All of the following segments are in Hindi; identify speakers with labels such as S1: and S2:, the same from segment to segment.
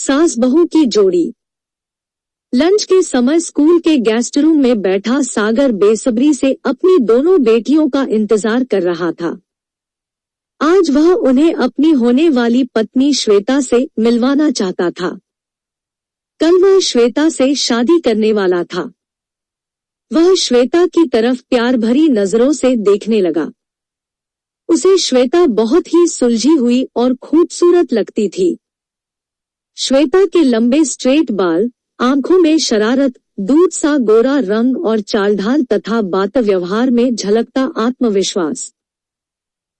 S1: सास बहू की जोड़ी। लंच के समय स्कूल के गेस्ट रूम में बैठा सागर बेसब्री से अपनी दोनों बेटियों का इंतजार कर रहा था। आज वह उन्हें अपनी होने वाली पत्नी श्वेता से मिलवाना चाहता था। कल वह श्वेता से शादी करने वाला था। वह श्वेता की तरफ प्यार भरी नजरों से देखने लगा। उसे श्वेता बहुत ही सुलझी हुई और खूबसूरत लगती थी। श्वेता के लंबे स्ट्रेट बाल, आंखों में शरारत, दूध सा गोरा रंग और चालढाल तथा बात व्यवहार में झलकता आत्मविश्वास।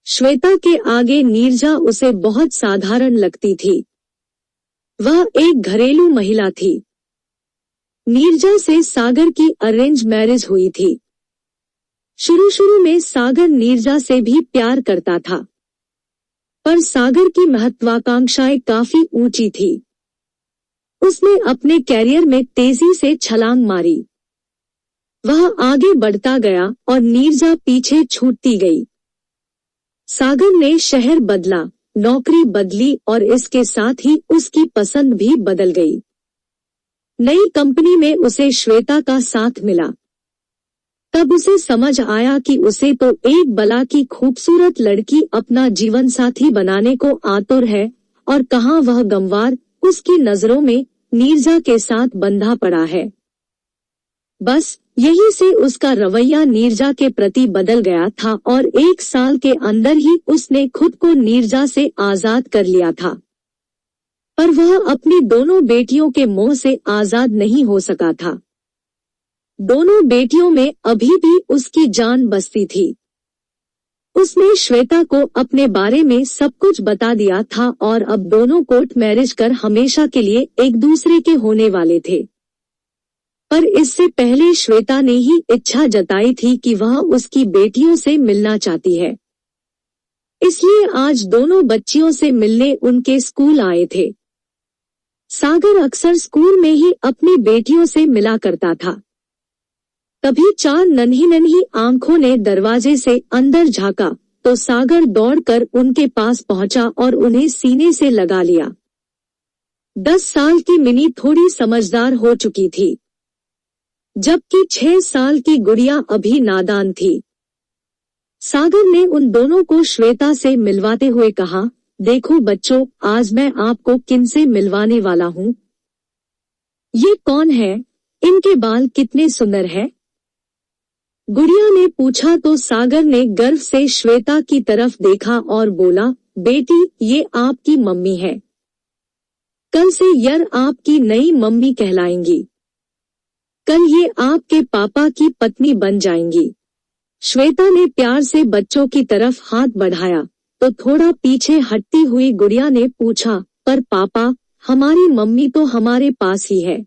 S1: श्वेता के आगे नीरजा उसे बहुत साधारण लगती थी। वह एक घरेलू महिला थी। नीरजा से सागर की अरेंज मैरिज हुई थी। शुरू में सागर नीरजा से भी प्यार करता था, पर सागर की महत्वाकांक्षाएं काफी ऊंची थी। उसने अपने कैरियर में तेजी से छलांग मारी। वह आगे बढ़ता गया और नीरजा पीछे छूटती गई। सागर ने शहर बदला, नौकरी बदली और इसके साथ ही उसकी पसंद भी बदल गई। नई कंपनी में उसे श्वेता का साथ मिला। तब उसे समझ आया कि उसे तो एक बला की खूबसूरत लड़की अपना जीवन साथी बनाने को आतुर है और कहाँ वह गंवार उसकी नजरों में नीरजा के साथ बंधा पड़ा है। बस यही से उसका रवैया नीरजा के प्रति बदल गया था और 1 साल के अंदर ही उसने खुद को नीरजा से आजाद कर लिया था। पर वह अपनी दोनों बेटियों के मोह से आजाद नहीं हो सका था। दोनों बेटियों में अभी भी उसकी जान बसती थी। उसने श्वेता को अपने बारे में सब कुछ बता दिया था और अब दोनों कोर्ट मैरिज कर हमेशा के लिए एक दूसरे के होने वाले थे। पर इससे पहले श्वेता ने ही इच्छा जताई थी कि वह उसकी बेटियों से मिलना चाहती है। इसलिए आज दोनों बच्चियों से मिलने उनके स्कूल आए थे। सागर अक्सर स्कूल में ही अपनी बेटियों से मिला करता था। तभी 4 नन्ही आंखों ने दरवाजे से अंदर झांका तो सागर दौड़कर उनके पास पहुंचा और उन्हें सीने से लगा लिया। 10 साल की मिनी थोड़ी समझदार हो चुकी थी, जबकि 6 साल की गुड़िया अभी नादान थी। सागर ने उन दोनों को श्वेता से मिलवाते हुए कहा, देखो बच्चों, आज मैं आपको किनसे मिलवाने वाला हूँ। ये कौन है? इनके बाल कितने सुंदर है। गुड़िया ने पूछा तो सागर ने गर्व से श्वेता की तरफ देखा और बोला, बेटी ये आपकी मम्मी है। कल से यह आपकी नई मम्मी कहलाएंगी। कल ये आपके पापा की पत्नी बन जाएंगी। श्वेता ने प्यार से बच्चों की तरफ हाथ बढ़ाया तो थोड़ा पीछे हटती हुई गुड़िया ने पूछा, पर पापा, हमारी मम्मी तो हमारे पास ही है,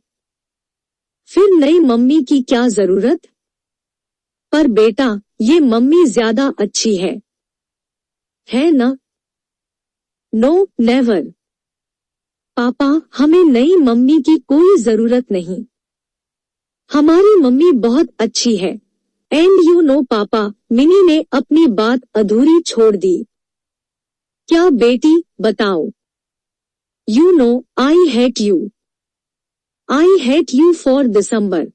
S1: फिर नई मम्मी की क्या जरूरत। पर बेटा, ये मम्मी ज्यादा अच्छी है ना? नो नेवर पापा, हमें नई मम्मी की कोई जरूरत नहीं। हमारी मम्मी बहुत अच्छी है। एंड यू नो पापा, मिनी ने अपनी बात अधूरी छोड़ दी। क्या बेटी, बताओ। You know I hate you. I hate you for December.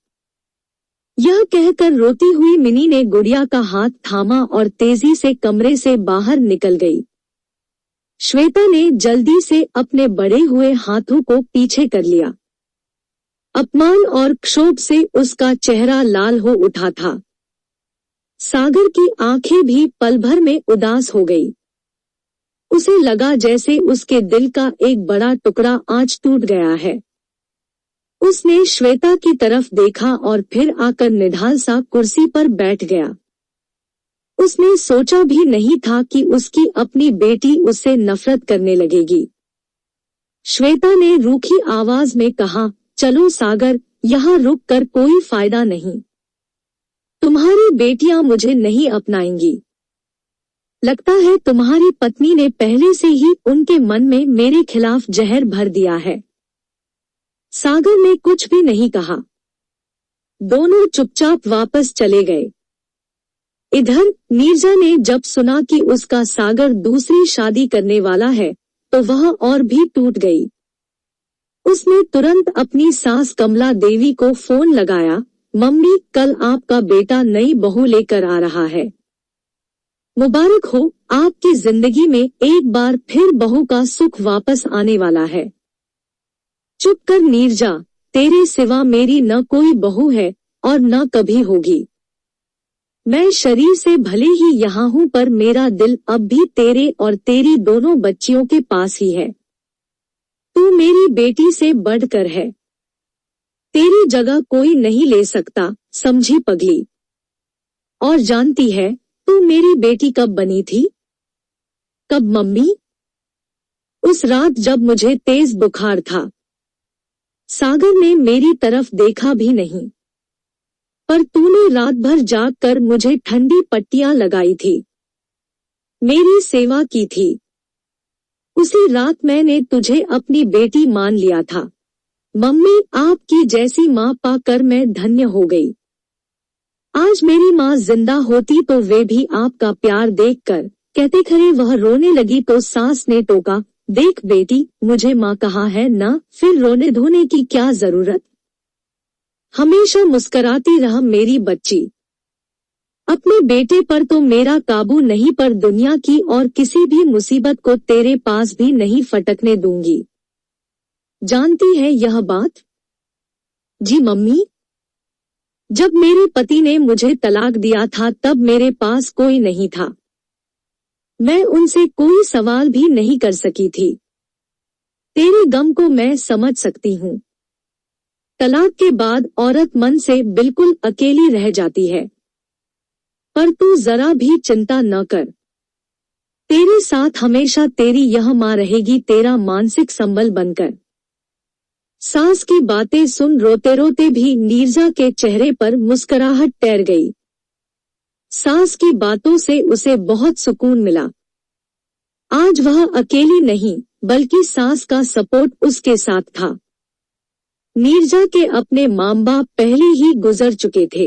S1: यह कहकर रोती हुई मिनी ने गुड़िया का हाथ थामा और तेजी से कमरे से बाहर निकल गई। श्वेता ने जल्दी से अपने बड़े हुए हाथों को पीछे कर लिया। अपमान और क्षोभ से उसका चेहरा लाल हो उठा था। सागर की आंखें भी पल भर में उदास हो गई। उसे लगा जैसे उसके दिल का एक बड़ा टुकड़ा आज टूट गया है। उसने श्वेता की तरफ देखा और फिर आकर निढाल सा कुर्सी पर बैठ गया। उसने सोचा भी नहीं था कि उसकी अपनी बेटी उससे नफरत करने लगेगी। श्वेता ने रूखी आवाज में कहा, चलो सागर, यहाँ रुक कर कोई फायदा नहीं। तुम्हारी बेटियां मुझे नहीं अपनाएंगी। लगता है तुम्हारी पत्नी ने पहले से ही उनके मन में मेरे खिलाफ जहर भर दिया है। सागर ने कुछ भी नहीं कहा। दोनों चुपचाप वापस चले गए। इधर नीरजा ने जब सुना कि उसका सागर दूसरी शादी करने वाला है तो वह और भी टूट गई। उसने तुरंत अपनी सास कमला देवी को फोन लगाया। मम्मी, कल आपका बेटा नई बहू लेकर आ रहा है। मुबारक हो, आपकी जिंदगी में एक बार फिर बहू का सुख वापस आने वाला है। चुप कर नीरजा, तेरे सिवा मेरी न कोई बहू है और न कभी होगी। मैं शरीर से भले ही यहाँ हूँ पर मेरा दिल अब भी तेरे और तेरी दोनों बच्चियों के पास ही है। तू मेरी बेटी से बढ़कर है। तेरी जगह कोई नहीं ले सकता, समझी पगली? और जानती है तू मेरी बेटी कब बनी थी? कब मम्मी? उस रात जब मुझे तेज बुखार था। सागर ने मेरी तरफ देखा भी नहीं, पर तूने रात भर जाग कर मुझे ठंडी पट्टियां लगाई थी, मेरी सेवा की थी। उसी रात मैंने तुझे अपनी बेटी मान लिया था। मम्मी, आपकी जैसी माँ पाकर मैं धन्य हो गई। आज मेरी माँ जिंदा होती तो वे भी आपका प्यार देखकर कहते खरे। वह रोने लगी तो सास ने टोका, देख बेटी, मुझे माँ कहा है ना, फिर रोने धोने की क्या जरूरत। हमेशा मुस्कुराती रह मेरी बच्ची। अपने बेटे पर तो मेरा काबू नहीं, पर दुनिया की और किसी भी मुसीबत को तेरे पास भी नहीं फटकने दूंगी। जानती है यह बात? जी मम्मी। जब मेरे पति ने मुझे तलाक दिया था तब मेरे पास कोई नहीं था। मैं उनसे कोई सवाल भी नहीं कर सकी थी। तेरे गम को मैं समझ सकती हूँ। तलाक के बाद औरत मन से बिल्कुल अकेली रह जाती है, पर तू जरा भी चिंता न कर। तेरे साथ हमेशा तेरी यह माँ रहेगी, तेरा मानसिक संबल बनकर। सास की बातें सुन रोते रोते भी नीरजा के चेहरे पर मुस्कुराहट तैर गई। सास की बातों से उसे बहुत सुकून मिला। आज वह अकेली नहीं बल्कि सास का सपोर्ट उसके साथ था। नीरजा के अपने माँ बाप पहले ही गुजर चुके थे।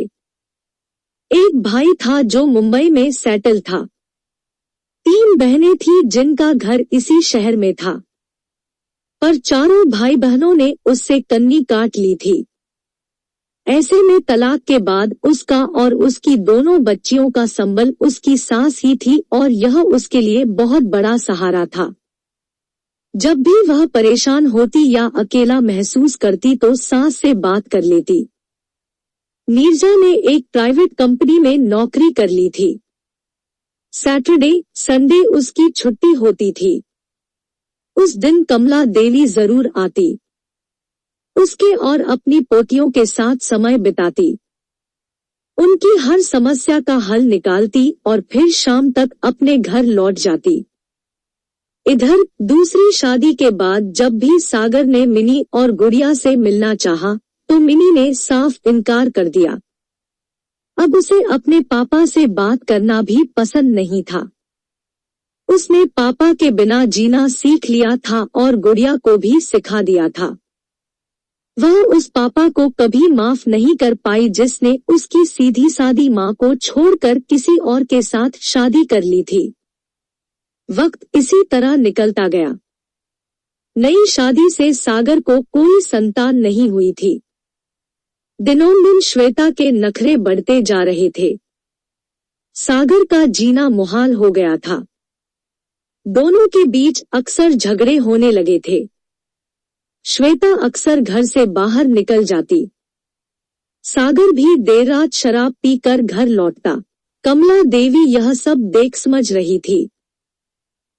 S1: एक भाई था जो मुंबई में सेटल था। 3 बहनें थी जिनका घर इसी शहर में था, पर चारों भाई बहनों ने उससे कन्नी काट ली थी। ऐसे में तलाक के बाद उसका और उसकी दोनों बच्चियों का संबल उसकी सास ही थी और यह उसके लिए बहुत बड़ा सहारा था। जब भी वह परेशान होती या अकेला महसूस करती तो सास से बात कर लेती। नीरजा ने एक प्राइवेट कंपनी में नौकरी कर ली थी। सैटरडे संडे उसकी छुट्टी होती थी। उस दिन कमला देवी जरूर आती, उसके और अपनी पोतियों के साथ समय बिताती, उनकी हर समस्या का हल निकालती और फिर शाम तक अपने घर लौट जाती। इधर दूसरी शादी के बाद जब भी सागर ने मिनी और गुड़िया से मिलना चाहा तो मिनी ने साफ इनकार कर दिया। अब उसे अपने पापा से बात करना भी पसंद नहीं था। उसने पापा के बिना जीना सीख लिया था और गुड़िया को भी सिखा दिया था। वह उस पापा को कभी माफ नहीं कर पाई जिसने उसकी सीधी सादी माँ को छोड़कर किसी और के साथ शादी कर ली थी। वक्त इसी तरह निकलता गया। नई शादी से सागर को कोई संतान नहीं हुई थी। दिनों दिन श्वेता के नखरे बढ़ते जा रहे थे। सागर का जीना मुहाल हो गया था। दोनों के बीच अक्सर झगड़े होने लगे थे। श्वेता अक्सर घर से बाहर निकल जाती। सागर भी देर रात शराब पीकर घर लौटता। कमला देवी यह सब देख समझ रही थी,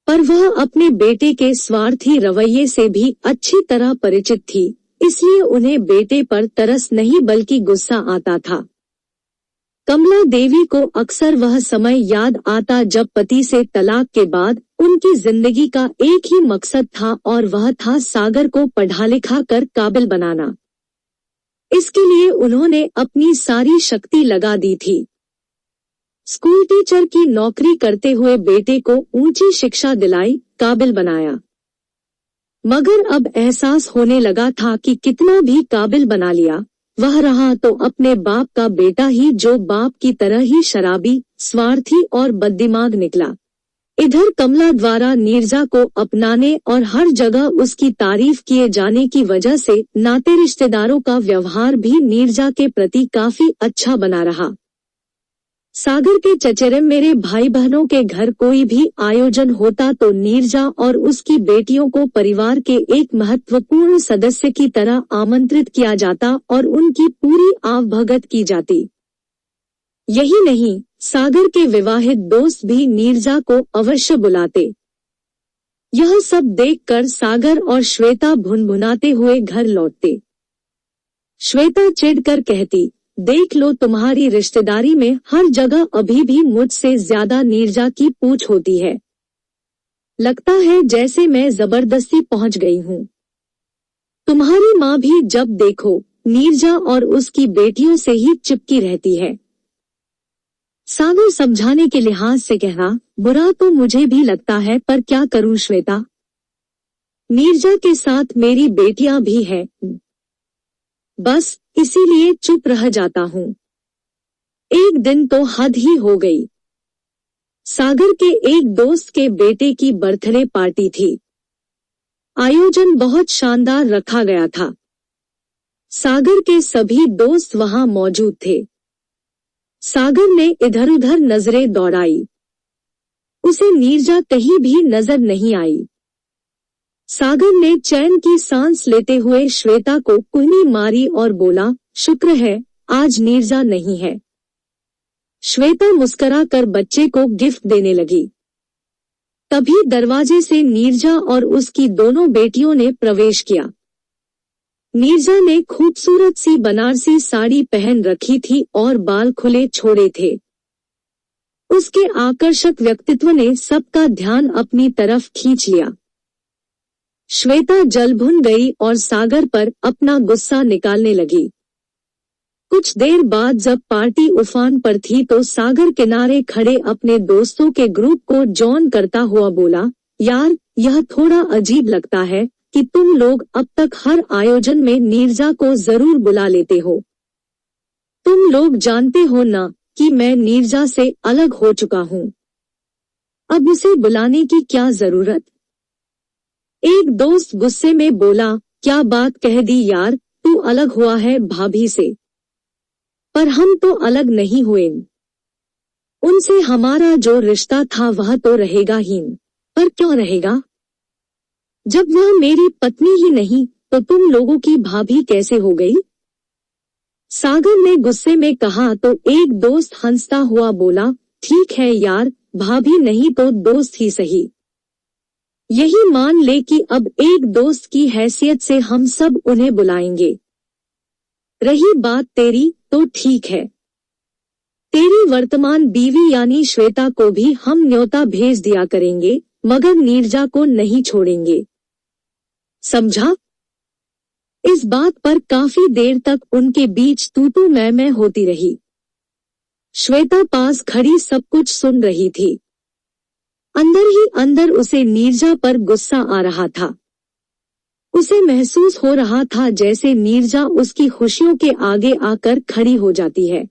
S1: पर वह अपने बेटे के स्वार्थी रवैये से भी अच्छी तरह परिचित थी, इसलिए उन्हें बेटे पर तरस नहीं बल्कि गुस्सा आता था। कमला देवी को अक्सर वह समय याद आता जब पति से तलाक के बाद उनकी जिंदगी का एक ही मकसद था और वह था सागर को पढ़ा लिखा कर काबिल बनाना। इसके लिए उन्होंने अपनी सारी शक्ति लगा दी थी। स्कूल टीचर की नौकरी करते हुए बेटे को ऊंची शिक्षा दिलाई, काबिल बनाया। मगर अब एहसास होने लगा था कि कितना भी काबिल बना लिया, वह रहा तो अपने बाप का बेटा ही जो बाप की तरह ही शराबी, स्वार्थी और बददिमाग निकला। इधर कमला द्वारा नीरजा को अपनाने और हर जगह उसकी तारीफ किए जाने की वजह से नाते रिश्तेदारों का व्यवहार भी नीरजा के प्रति काफी अच्छा बना रहा। सागर के चचेरे मेरे भाई बहनों के घर कोई भी आयोजन होता तो नीरजा और उसकी बेटियों को परिवार के एक महत्वपूर्ण सदस्य की तरह आमंत्रित किया जाता और उनकी पूरी आवभगत की जाती। यही नहीं, सागर के विवाहित दोस्त भी नीरजा को अवश्य बुलाते। यह सब देखकर सागर और श्वेता भुनभुनाते हुए घर लौटते। श्वेता चिढ़कर कहती, देख लो तुम्हारी रिश्तेदारी में हर जगह अभी भी मुझसे ज्यादा नीरजा की पूछ होती है। लगता है जैसे मैं जबरदस्ती पहुंच गई हूँ। तुम्हारी माँ भी जब देखो नीरजा और उसकी बेटियों से ही चिपकी रहती है। सागर समझाने के लिहाज से कहा, बुरा तो मुझे भी लगता है पर क्या करूं श्वेता, नीरजा के साथ मेरी बेटियां भी हैं, बस इसीलिए चुप रह जाता हूँ। एक दिन तो हद ही हो गई। सागर के एक दोस्त के बेटे की बर्थडे पार्टी थी। आयोजन बहुत शानदार रखा गया था। सागर के सभी दोस्त वहां मौजूद थे। सागर ने इधर उधर नजरें दौड़ाई। उसे नीरजा कहीं भी नजर नहीं आई। सागर ने चैन की सांस लेते हुए श्वेता को कुहनी मारी और बोला, शुक्र है आज नीरजा नहीं है। श्वेता मुस्कुरा कर बच्चे को गिफ्ट देने लगी। तभी दरवाजे से नीरजा और उसकी दोनों बेटियों ने प्रवेश किया। नीरजा ने खूबसूरत सी बनारसी साड़ी पहन रखी थी और बाल खुले छोड़े थे। उसके आकर्षक व्यक्तित्व ने सबका ध्यान अपनी तरफ खींच लिया। श्वेता जल भुन गई और सागर पर अपना गुस्सा निकालने लगी। कुछ देर बाद जब पार्टी उफान पर थी तो सागर किनारे खड़े अपने दोस्तों के ग्रुप को जॉन करता हुआ बोला, यार यह थोड़ा अजीब लगता है कि तुम लोग अब तक हर आयोजन में नीरजा को जरूर बुला लेते हो। तुम लोग जानते हो ना कि मैं नीरजा से अलग हो चुका हूँ। अब उसे बुलाने की क्या जरूरत। एक दोस्त गुस्से में बोला, क्या बात कह दी यार, तू अलग हुआ है भाभी से, पर हम तो अलग नहीं हुए। उनसे हमारा जो रिश्ता था वह तो रहेगा ही, पर क्यों रहेगा। जब वह मेरी पत्नी ही नहीं तो तुम लोगों की भाभी कैसे हो गई। सागर ने गुस्से में कहा तो एक दोस्त हंसता हुआ बोला, ठीक है यार, भाभी नहीं तो दोस्त ही सही। यही मान ले कि अब एक दोस्त की हैसियत से हम सब उन्हें बुलाएंगे। रही बात तेरी तो ठीक है, तेरी वर्तमान बीवी यानी श्वेता को भी हम न्योता भेज दिया करेंगे, मगर नीरजा को नहीं छोड़ेंगे, समझा। इस बात पर काफी देर तक उनके बीच तू मैं होती रही। श्वेता पास खड़ी सब कुछ सुन रही थी। अंदर ही अंदर उसे नीरजा पर गुस्सा आ रहा था। उसे महसूस हो रहा था जैसे नीरजा उसकी खुशियों के आगे आकर खड़ी हो जाती है।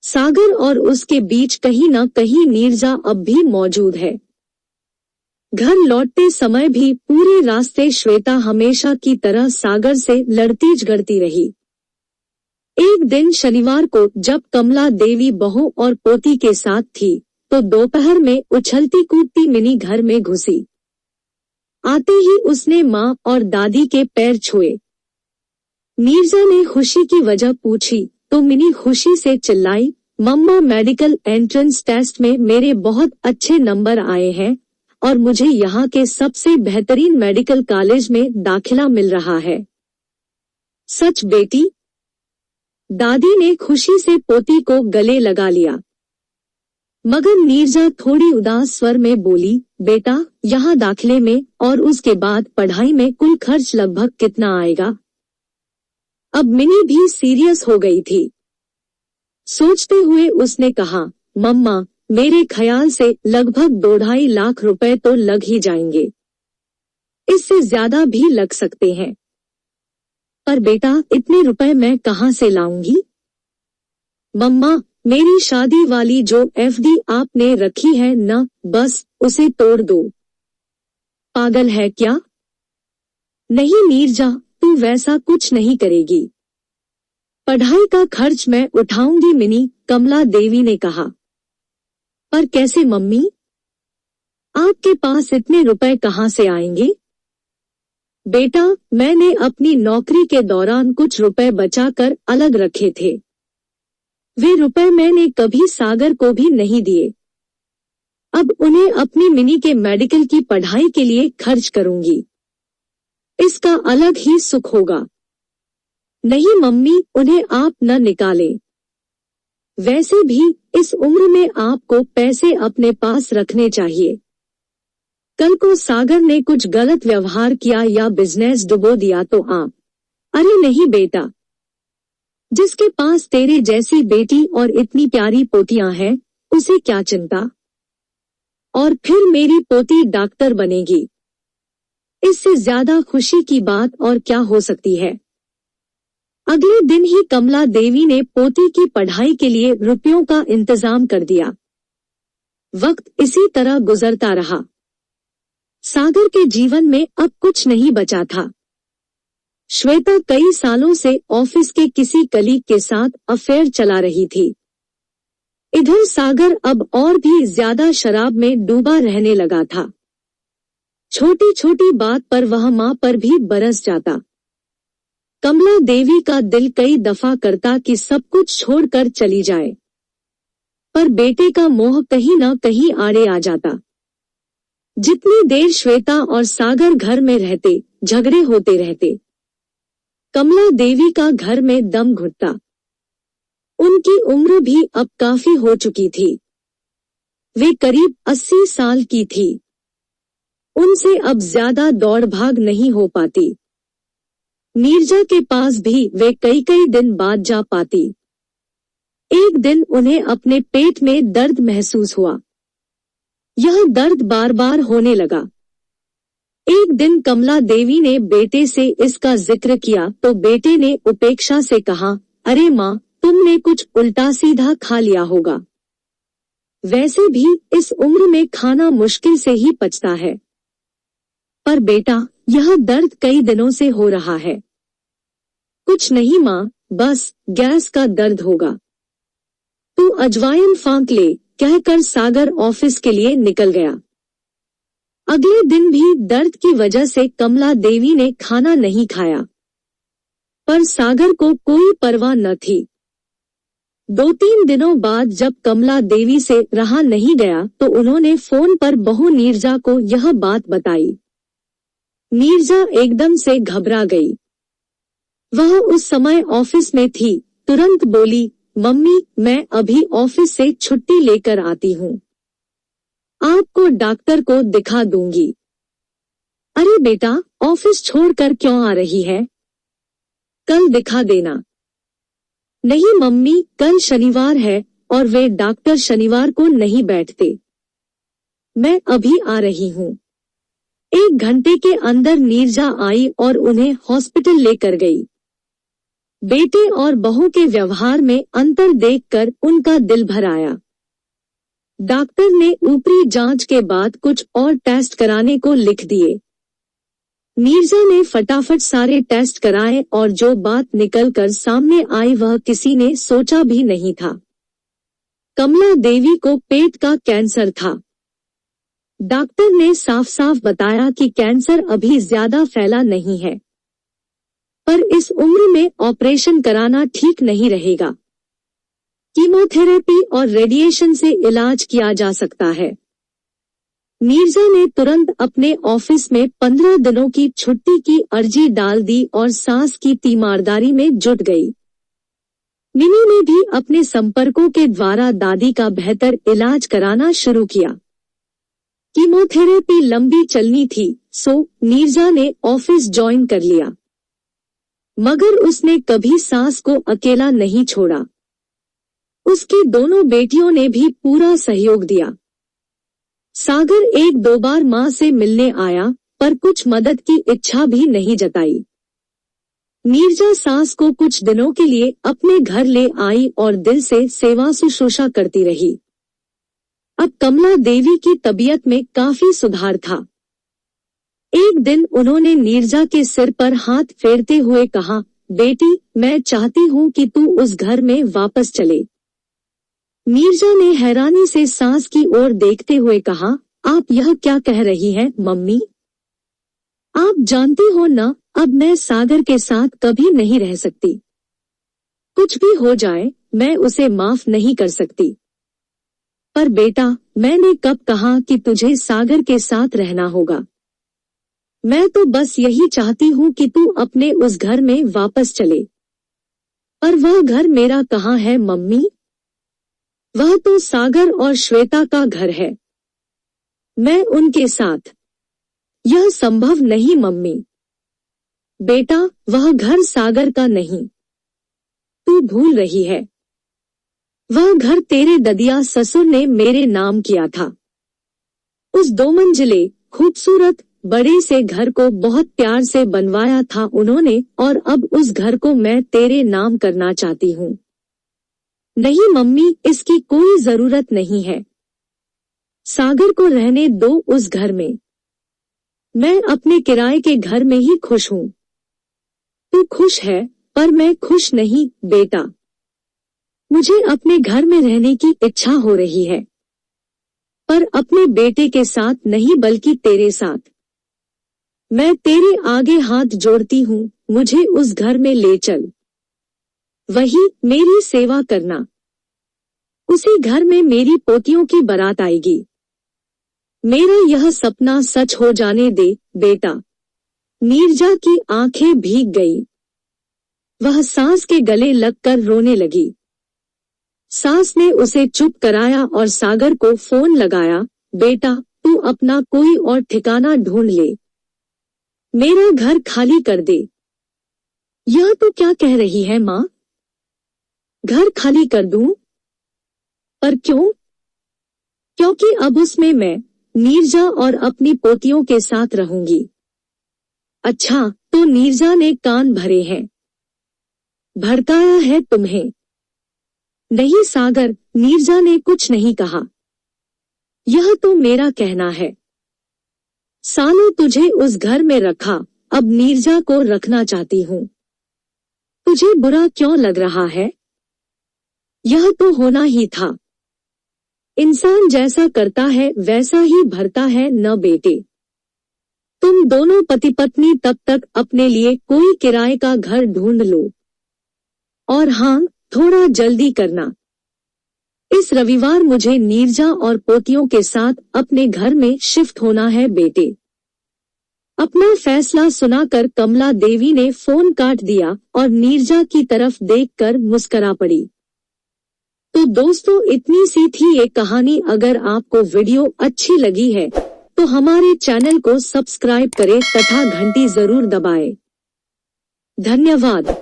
S1: सागर और उसके बीच कहीं न कहीं नीरजा अब भी मौजूद है। घर लौटते समय भी पूरे रास्ते श्वेता हमेशा की तरह सागर से लड़ती झगड़ती रही। एक दिन शनिवार को जब कमला देवी बहू और पोती के साथ थी तो दोपहर में उछलती कूदती मिनी घर में घुसी। आते ही उसने माँ और दादी के पैर छुए। नीरजा ने खुशी की वजह पूछी तो मिनी खुशी से चिल्लाई, मम्मा मेडिकल एंट्रेंस टेस्ट में मेरे बहुत अच्छे नंबर आए हैं और मुझे यहाँ के सबसे बेहतरीन मेडिकल कॉलेज में दाखिला मिल रहा है। सच बेटी? दादी ने खुशी से पोती को गले लगा लिया। मगर नीरजा थोड़ी उदास स्वर में बोली, बेटा यहाँ दाखिले में और उसके बाद पढ़ाई में कुल खर्च लगभग कितना आएगा। अब मिनी भी सीरियस हो गई थी। सोचते हुए उसने कहा, मम्मा मेरे ख्याल से लगभग 2-2.5 लाख रुपए तो लग ही जाएंगे, इससे ज्यादा भी लग सकते हैं। पर बेटा इतने रुपए मैं कहाँ से लाऊंगी। मम्मा मेरी शादी वाली जो एफडी आपने रखी है न, बस उसे तोड़ दो। पागल है क्या? नहीं नीरजा, तू वैसा कुछ नहीं करेगी। पढ़ाई का खर्च मैं उठाऊंगी मिनी, कमला देवी ने कहा। पर कैसे मम्मी? आपके पास इतने रुपए कहाँ से आएंगे? बेटा, मैंने अपनी नौकरी के दौरान कुछ रुपए बचाकर अलग रखे थे। वे रुपए मैंने कभी सागर को भी नहीं दिए। अब उन्हें अपनी मिनी के मेडिकल की पढ़ाई के लिए खर्च करूंगी। इसका अलग ही सुख होगा। नहीं मम्मी, उन्हें आप न निकालें। वैसे भी इस उम्र में आपको पैसे अपने पास रखने चाहिए। कल को सागर ने कुछ गलत व्यवहार किया या बिजनेस डुबो दिया तो आप। अरे नहीं बेटा, जिसके पास तेरे जैसी बेटी और इतनी प्यारी पोतियां हैं, उसे क्या चिंता। और फिर मेरी पोती डॉक्टर बनेगी। इससे ज्यादा खुशी की बात और क्या हो सकती है। अगले दिन ही कमला देवी ने पोती की पढ़ाई के लिए रुपयों का इंतजाम कर दिया। वक्त इसी तरह गुजरता रहा। सागर के जीवन में अब कुछ नहीं बचा था। श्वेता कई सालों से ऑफिस के किसी कलीग के साथ अफेयर चला रही थी। इधर सागर अब और भी ज्यादा शराब में डूबा रहने लगा था। छोटी छोटी बात पर वह मां पर भी बरस जाता। कमला देवी का दिल कई दफा करता कि सब कुछ छोड़कर चली जाए, पर बेटे का मोह कहीं न कहीं आड़े आ जाता। जितनी देर श्वेता और सागर घर में रहते, झगड़े होते रहते। कमला देवी का घर में दम घुटता। उनकी उम्र भी अब काफी हो चुकी थी। वे करीब 80 साल की थी। उनसे अब ज्यादा दौड़ भाग नहीं हो पाती। नीरजा के पास भी वे कई कई दिन बाद जा पाती। एक दिन उन्हें अपने पेट में दर्द महसूस हुआ। यह दर्द बार बार होने लगा। एक दिन कमला देवी ने बेटे से इसका जिक्र किया तो बेटे ने उपेक्षा से कहा, अरे माँ, तुमने कुछ उल्टा सीधा खा लिया होगा। वैसे भी इस उम्र में खाना मुश्किल से ही पचता है। पर बेटा, यह दर्द कई दिनों से हो रहा है। कुछ नहीं माँ, बस गैस का दर्द होगा। तू अजवाइन फांक ले, कहकर सागर ऑफिस के लिए निकल गया। अगले दिन भी दर्द की वजह से कमला देवी ने खाना नहीं खाया, पर सागर को कोई परवाह न थी। 2-3 दिनों बाद जब कमला देवी से रहा नहीं गया तो उन्होंने फोन पर बहू नीरजा को यह बात बताई। नीरजा एकदम से घबरा गई। वह उस समय ऑफिस में थी। तुरंत बोली, मम्मी, मैं अभी ऑफिस से छुट्टी लेकर आती हूँ। आपको डॉक्टर को दिखा दूंगी। अरे बेटा, ऑफिस छोड़कर क्यों आ रही है? कल दिखा देना। नहीं मम्मी, कल शनिवार है और वे डॉक्टर शनिवार को नहीं बैठते। मैं अभी आ रही हूँ। 1 घंटे के अंदर नीरजा आई और उन्हें हॉस्पिटल लेकर गई। बेटे और बहू के व्यवहार में अंतर देखकर उनका दिल भर आया। डॉक्टर ने ऊपरी जांच के बाद कुछ और टेस्ट कराने को लिख दिए। नीरजा ने फटाफट सारे टेस्ट कराए और जो बात निकलकर सामने आई वह किसी ने सोचा भी नहीं था। कमला देवी को पेट का कैंसर था। डॉक्टर ने साफ साफ बताया कि कैंसर अभी ज्यादा फैला नहीं है, पर इस उम्र में ऑपरेशन कराना ठीक नहीं रहेगा। कीमोथेरेपी और रेडिएशन से इलाज किया जा सकता है। नीरजा ने तुरंत अपने ऑफिस में 15 दिनों की छुट्टी की अर्जी डाल दी और सास की तीमारदारी में जुट गई। मिनी ने भी अपने संपर्कों के द्वारा दादी का बेहतर इलाज कराना शुरू किया। कीमोथेरेपी लंबी चलनी थी, सो नीरजा ने ऑफिस ज्वाइन कर लिया। मगर उसने कभी सास को अकेला नहीं छोड़ा। उसकी दोनों बेटियों ने भी पूरा सहयोग दिया। सागर 1-2 बार मां से मिलने आया, पर कुछ मदद की इच्छा भी नहीं जताई। नीरजा सास को कुछ दिनों के लिए अपने घर ले आई और दिल से सेवा शुश्रूषा करती रही। अब कमला देवी की तबीयत में काफी सुधार था। एक दिन उन्होंने नीरजा के सिर पर हाथ फेरते हुए कहा, बेटी, मैं चाहती हूँ कि तू उस घर में वापस चले। नीरजा ने हैरानी से सास की ओर देखते हुए कहा, आप यह क्या कह रही हैं, मम्मी? आप जानती हो ना, अब मैं सागर के साथ कभी नहीं रह सकती। कुछ भी हो जाए, मैं उसे माफ नहीं कर सकती। पर बेटा, मैंने कब कहा कि तुझे सागर के साथ रहना होगा? मैं तो बस यही चाहती हूँ कि तू अपने उस घर में वापस चले। पर वह घर मेरा कहाँ है मम्मी? वह तो सागर और श्वेता का घर है। मैं उनके साथ। यह संभव नहीं मम्मी। बेटा, वह घर सागर का नहीं। तू भूल रही है। वह घर तेरे ददिया ससुर ने मेरे नाम किया था। उस 2 मंजिले खूबसूरत बड़े से घर को बहुत प्यार से बनवाया था उन्होंने, और अब उस घर को मैं तेरे नाम करना चाहती हूँ। नहीं मम्मी, इसकी कोई जरूरत नहीं है। सागर को रहने दो उस घर में। मैं अपने किराए के घर में ही खुश हूँ। तू खुश है, पर मैं खुश नहीं बेटा। मुझे अपने घर में रहने की इच्छा हो रही है, पर अपने बेटे के साथ नहीं बल्कि तेरे साथ। मैं तेरे आगे हाथ जोड़ती हूँ, मुझे उस घर में ले चल। वही मेरी सेवा करना। उसी घर में मेरी पोतियों की बारात आएगी। मेरा यह सपना सच हो जाने दे बेटा। नीरजा की आंखें भीग गई। वह सास के गले लगकर रोने लगी। सास ने उसे चुप कराया और सागर को फोन लगाया, बेटा, तू अपना कोई और ठिकाना ढूंढ ले। मेरा घर खाली कर दे। यह तू क्या कह रही है माँ? घर खाली कर दूं? पर क्यों? क्योंकि अब उसमें मैं नीरजा और अपनी पोतियों के साथ रहूंगी। अच्छा, तो नीरजा ने कान भरे हैं। भड़काया है तुम्हें? नहीं सागर, नीरजा ने कुछ नहीं कहा। यह तो मेरा कहना है। सालों तुझे उस घर में रखा, अब नीरजा को रखना चाहती हूँ। तुझे बुरा क्यों लग रहा है? यह तो होना ही था। इंसान जैसा करता है वैसा ही भरता है न बेटे। तुम दोनों पति पत्नी तब तक अपने लिए कोई किराए का घर ढूंढ लो। और हाँ, थोड़ा जल्दी करना। इस रविवार मुझे नीरजा और पोतियों के साथ अपने घर में शिफ्ट होना है बेटे। अपना फैसला सुनाकर कमला देवी ने फोन काट दिया और नीरजा की तरफ देखकर मुस्कुरा पड़ी। तो दोस्तों, इतनी सी थी ये कहानी। अगर आपको वीडियो अच्छी लगी है तो हमारे चैनल को सब्सक्राइब करें तथा घंटी जरूर दबाएं। धन्यवाद।